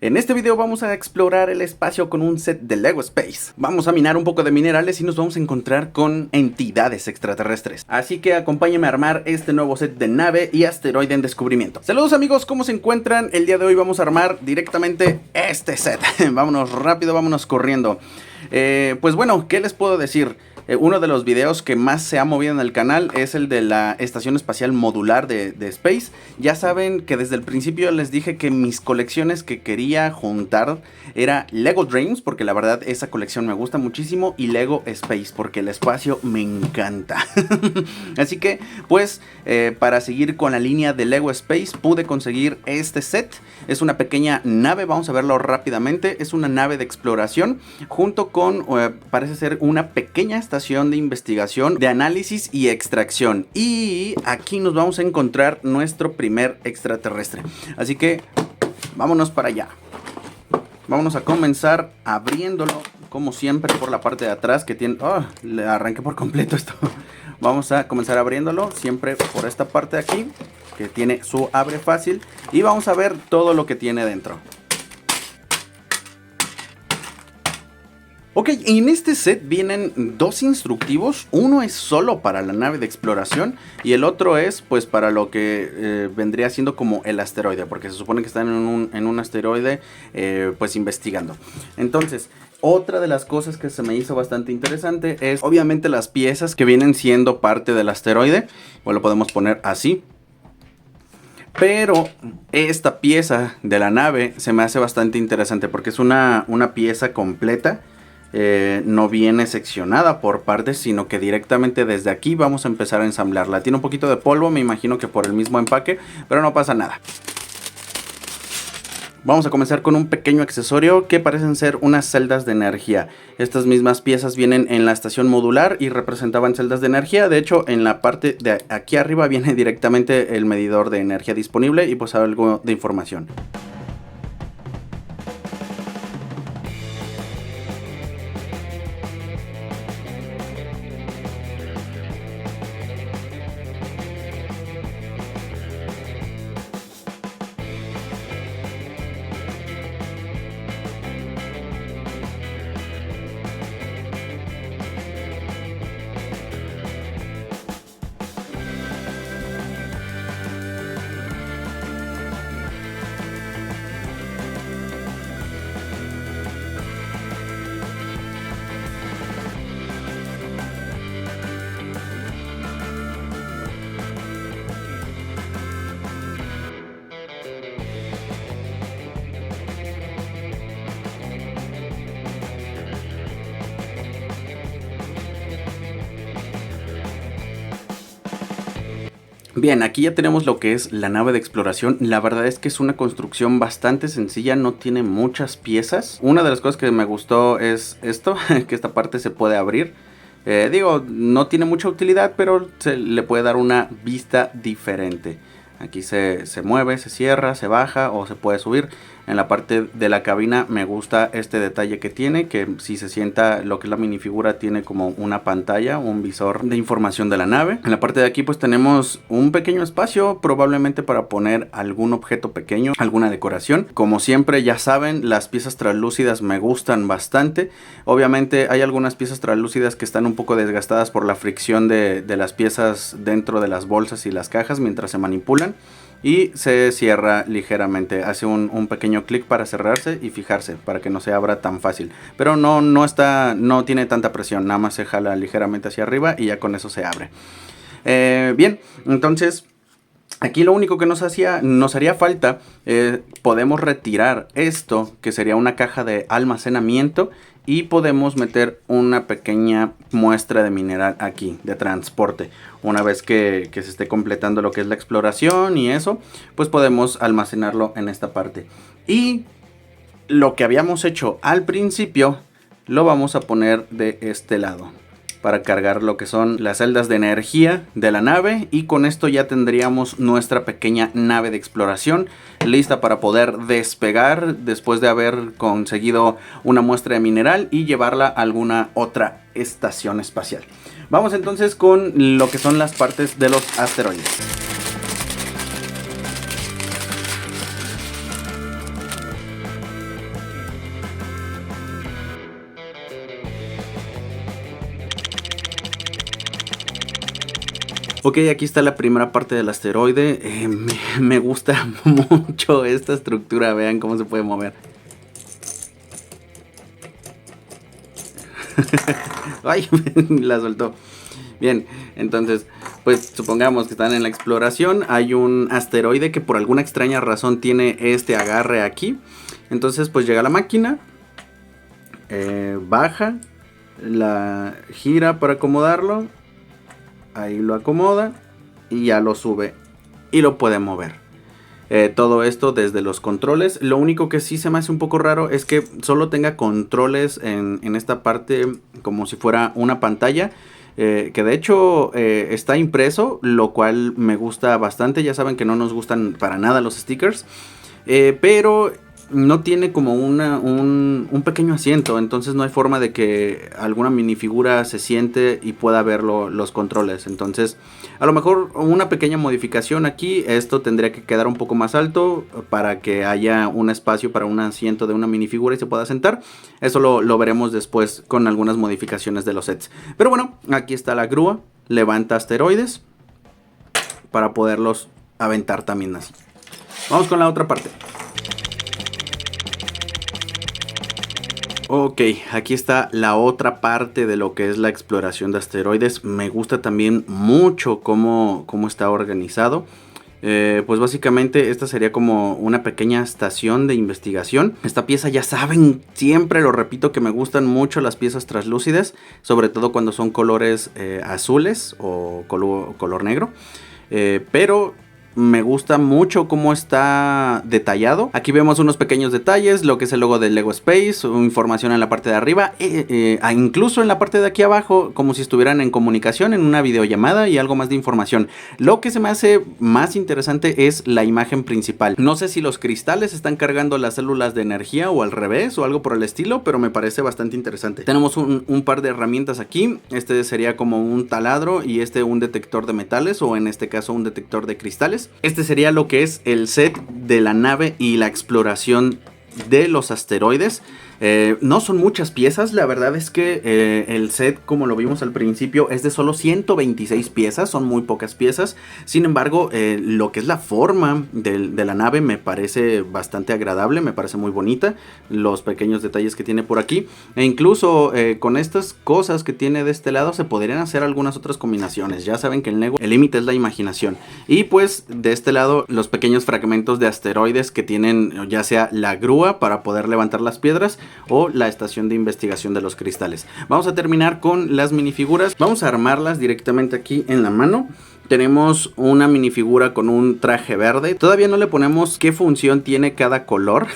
En este video vamos a explorar el espacio con un set de LEGO Space. Vamos a minar un poco de minerales y nos vamos a encontrar con entidades extraterrestres. Así que acompáñenme a armar este nuevo set de nave y asteroide en descubrimiento. Saludos amigos, ¿cómo se encuentran? El día de hoy vamos a armar directamente este set. Vámonos rápido, vámonos corriendo. Pues bueno, ¿qué les puedo decir? Uno de los videos que más se ha movido en el canal es el de la estación espacial modular de Space. Ya saben que desde el principio les dije que mis colecciones que quería juntar era LEGO Dreams, porque la verdad esa colección me gusta muchísimo, y LEGO Space, porque el espacio me encanta. Así que pues para seguir con la línea de LEGO Space pude conseguir este set. Es una pequeña nave, vamos a verlo rápidamente. Es una nave de exploración junto con parece ser una pequeña estación de investigación, de análisis y extracción. Y aquí nos vamos a encontrar nuestro primer extraterrestre. Así que vámonos para allá. Vamos a comenzar abriéndolo, como siempre, por la parte de atrás que tiene... Oh, le arranqué por completo esto. Vamos a comenzar abriéndolo siempre por esta parte de aquí, que tiene su abre fácil. Y vamos a ver todo lo que tiene dentro. Ok, en este set vienen dos instructivos. Uno es solo para la nave de exploración y el otro es pues para lo que vendría siendo como el asteroide, porque se supone que están en un asteroide pues investigando. Entonces, otra de las cosas que se me hizo bastante interesante es obviamente las piezas que vienen siendo parte del asteroide. O lo podemos poner así. Pero esta pieza de la nave se me hace bastante interesante porque es una pieza completa. No viene seccionada por partes, sino que directamente desde aquí vamos a empezar a ensamblarla. Tiene un poquito de polvo, me imagino que por el mismo empaque, pero no pasa nada. Vamos a comenzar con un pequeño accesorio que parecen ser unas celdas de energía. Estas mismas piezas vienen en la estación modular y representaban celdas de energía. De hecho, en la parte de aquí arriba viene directamente el medidor de energía disponible y pues algo de información. Bien, aquí ya tenemos lo que es la nave de exploración. La verdad es que es una construcción bastante sencilla, no tiene muchas piezas. Una de las cosas que me gustó es esto, que esta parte se puede abrir. Digo, no tiene mucha utilidad, pero se le puede dar una vista diferente. Aquí se mueve, se cierra, se baja o se puede subir. En la parte de la cabina me gusta este detalle que tiene, que si se sienta lo que es la minifigura tiene como una pantalla, un visor de información de la nave. En la parte de aquí pues tenemos un pequeño espacio, probablemente para poner algún objeto pequeño, alguna decoración. Como siempre ya saben, las piezas translúcidas me gustan bastante. Obviamente hay algunas piezas translúcidas que están un poco desgastadas por la fricción de las piezas dentro de las bolsas y las cajas mientras se manipulan. Y se cierra ligeramente, hace un pequeño clic para cerrarse y fijarse, para que no se abra tan fácil. Pero no tiene tanta presión, nada más se jala ligeramente hacia arriba y ya con eso se abre. Bien, entonces aquí lo único que nos haría falta, podemos retirar esto, que sería una caja de almacenamiento. Y podemos meter una pequeña muestra de mineral aquí, de transporte. Una vez que se esté completando lo que es la exploración y eso, pues podemos almacenarlo en esta parte. Y lo que habíamos hecho al principio, lo vamos a poner de este lado. Para cargar lo que son las celdas de energía de la nave. Y con esto ya tendríamos nuestra pequeña nave de exploración lista para poder despegar después de haber conseguido una muestra de mineral y llevarla a alguna otra estación espacial. Vamos entonces con lo que son las partes de los asteroides. Ok, aquí está la primera parte del asteroide. Me gusta mucho esta estructura. Vean cómo se puede mover. Ay, la soltó. Bien, entonces, pues supongamos que están en la exploración. Hay un asteroide que por alguna extraña razón tiene este agarre aquí. Entonces, pues llega la máquina, baja, la gira para acomodarlo. Ahí lo acomoda y ya lo sube y lo puede mover. Todo esto desde los controles. Lo único que sí se me hace un poco raro es que solo tenga controles en esta parte como si fuera una pantalla. Que de hecho está impreso, lo cual me gusta bastante. Ya saben que no nos gustan para nada los stickers. Pero no tiene como un pequeño asiento, entonces no hay forma de que alguna minifigura se siente y pueda ver los controles. Entonces, a lo mejor una pequeña modificación aquí, esto tendría que quedar un poco más alto para que haya un espacio para un asiento de una minifigura y se pueda sentar. Eso lo veremos después con algunas modificaciones de los sets. Pero bueno, aquí está la grúa, levanta asteroides para poderlos aventar también así. Vamos con la otra parte. Ok, aquí está la otra parte de lo que es la exploración de asteroides. Me gusta también mucho cómo está organizado. Pues básicamente esta sería como una pequeña estación de investigación. Esta pieza, ya saben, siempre lo repito que me gustan mucho las piezas translúcidas, sobre todo cuando son colores azules o color negro. Pero me gusta mucho cómo está detallado. Aquí vemos unos pequeños detalles, lo que es el logo de Lego Space, información en la parte de arriba, incluso en la parte de aquí abajo, como si estuvieran en comunicación, en una videollamada y algo más de información. Lo que se me hace más interesante es la imagen principal. No sé si los cristales están cargando las células de energía o al revés o algo por el estilo, pero me parece bastante interesante. Tenemos un par de herramientas aquí. Este sería como un taladro y un detector de metales, o en este caso un detector de cristales. Este sería lo que es el set de la nave y la exploración de los asteroides. No son muchas piezas, la verdad es que el set, como lo vimos al principio, es de solo 126 piezas, son muy pocas piezas. Sin embargo, lo que es la forma de la nave me parece bastante agradable, me parece muy bonita, los pequeños detalles que tiene por aquí, e incluso con estas cosas que tiene de este lado se podrían hacer algunas otras combinaciones. Ya saben que en Lego el límite es la imaginación. Y pues de este lado los pequeños fragmentos de asteroides que tienen ya sea la grúa para poder levantar las piedras o la estación de investigación de los cristales. Vamos a terminar con las minifiguras. Vamos a armarlas directamente aquí en la mano. Tenemos una minifigura con un traje verde. Todavía no le ponemos qué función tiene cada color,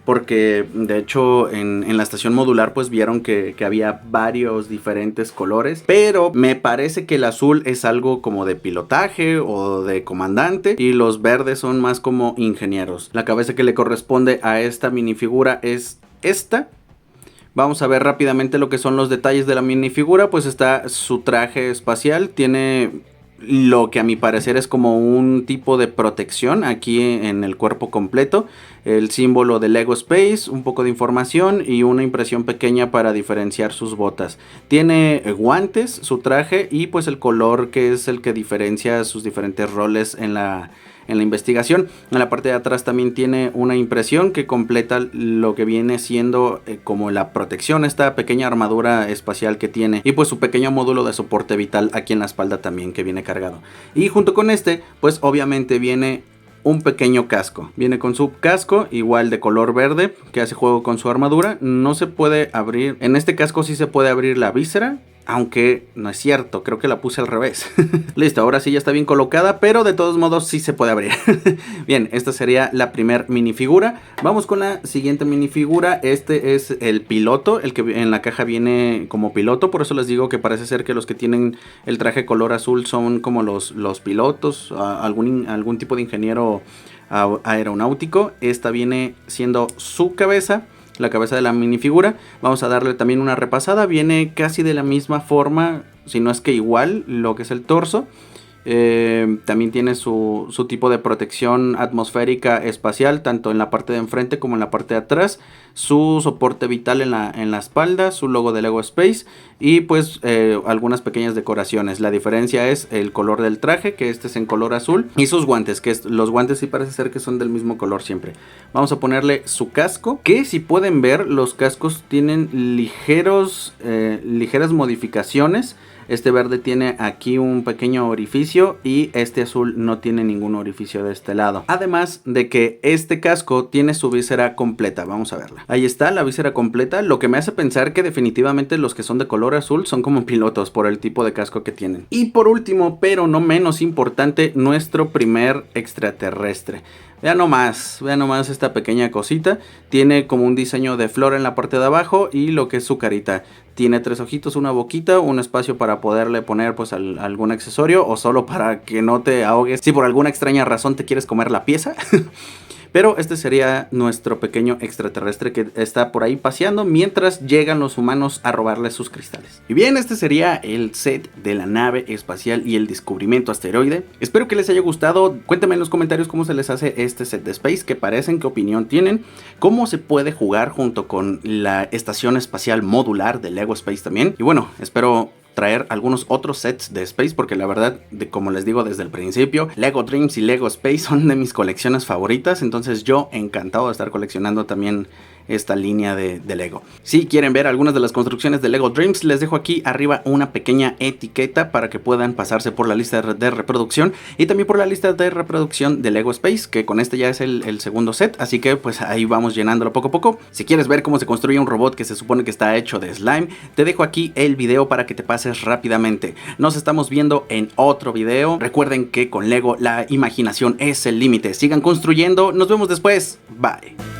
porque de hecho en la estación modular pues vieron que había varios diferentes colores, pero me parece que el azul es algo como de pilotaje o de comandante y los verdes son más como ingenieros. La cabeza que le corresponde a esta minifigura es esta. Vamos a ver rápidamente lo que son los detalles de la minifigura. Pues está su traje espacial, tiene lo que a mi parecer es como un tipo de protección aquí en el cuerpo completo, el símbolo de Lego Space, un poco de información y una impresión pequeña para diferenciar sus botas. Tiene guantes, su traje y pues el color que es el que diferencia sus diferentes roles en la investigación. En la parte de atrás también tiene una impresión que completa lo que viene siendo como la protección, esta pequeña armadura espacial que tiene, y pues su pequeño módulo de soporte vital aquí en la espalda también que viene cargado. Y junto con este pues obviamente viene un pequeño casco. Viene con su casco igual de color verde que hace juego con su armadura. No se puede abrir, en este casco sí se puede abrir la víscera, aunque no es cierto, creo que la puse al revés. Listo, ahora sí ya está bien colocada, pero de todos modos sí se puede abrir. Bien, esta sería la primer minifigura. Vamos con la siguiente minifigura. Este es el piloto, el que en la caja viene como piloto. Por eso les digo que parece ser que los que tienen el traje color azul son como los pilotos, algún tipo de ingeniero aeronáutico. Esta viene siendo su cabeza, la cabeza de la minifigura. Vamos a darle también una repasada. Viene casi de la misma forma, si no es que igual, lo que es el torso. También tiene su tipo de protección atmosférica espacial, tanto en la parte de enfrente como en la parte de atrás. Su soporte vital en la espalda, su logo de Lego Space y pues algunas pequeñas decoraciones. La diferencia es el color del traje, que este es en color azul, y sus guantes, que los guantes sí parece ser que son del mismo color siempre. Vamos a ponerle su casco, que si pueden ver, los cascos tienen ligeras modificaciones. Este verde tiene aquí un pequeño orificio y este azul no tiene ningún orificio de este lado. Además de que este casco tiene su visera completa. Vamos a verla. Ahí está la visera completa, lo que me hace pensar que definitivamente los que son de color azul son como pilotos por el tipo de casco que tienen. Y por último, pero no menos importante, nuestro primer extraterrestre. Vean nomás esta pequeña cosita. Tiene como un diseño de flor en la parte de abajo y lo que es su carita. Tiene 3 ojitos, una boquita, un espacio para poderle poner pues algún accesorio o solo para que no te ahogues si por alguna extraña razón te quieres comer la pieza. Pero este sería nuestro pequeño extraterrestre que está por ahí paseando mientras llegan los humanos a robarle sus cristales. Y bien, este sería el set de la nave espacial y el descubrimiento asteroide. Espero que les haya gustado. Cuéntenme en los comentarios cómo se les hace este set de Space, qué parecen, qué opinión tienen, cómo se puede jugar junto con la estación espacial modular de Lego Space también. Y bueno, espero traer algunos otros sets de Space porque la verdad, como les digo desde el principio, Lego Dreams y Lego Space son de mis colecciones favoritas, entonces yo encantado de estar coleccionando también esta línea de Lego. Si quieren ver algunas de las construcciones de Lego Dreams, les dejo aquí arriba una pequeña etiqueta para que puedan pasarse por la lista de reproducción y también por la lista de reproducción de Lego Space, que con este ya es el segundo set, así que pues ahí vamos llenándolo poco a poco. Si quieres ver cómo se construye un robot que se supone que está hecho de slime, te dejo aquí el video para que te pases rápidamente. Nos estamos viendo en otro video. Recuerden que con Lego la imaginación es el límite. Sigan construyendo, nos vemos después. Bye.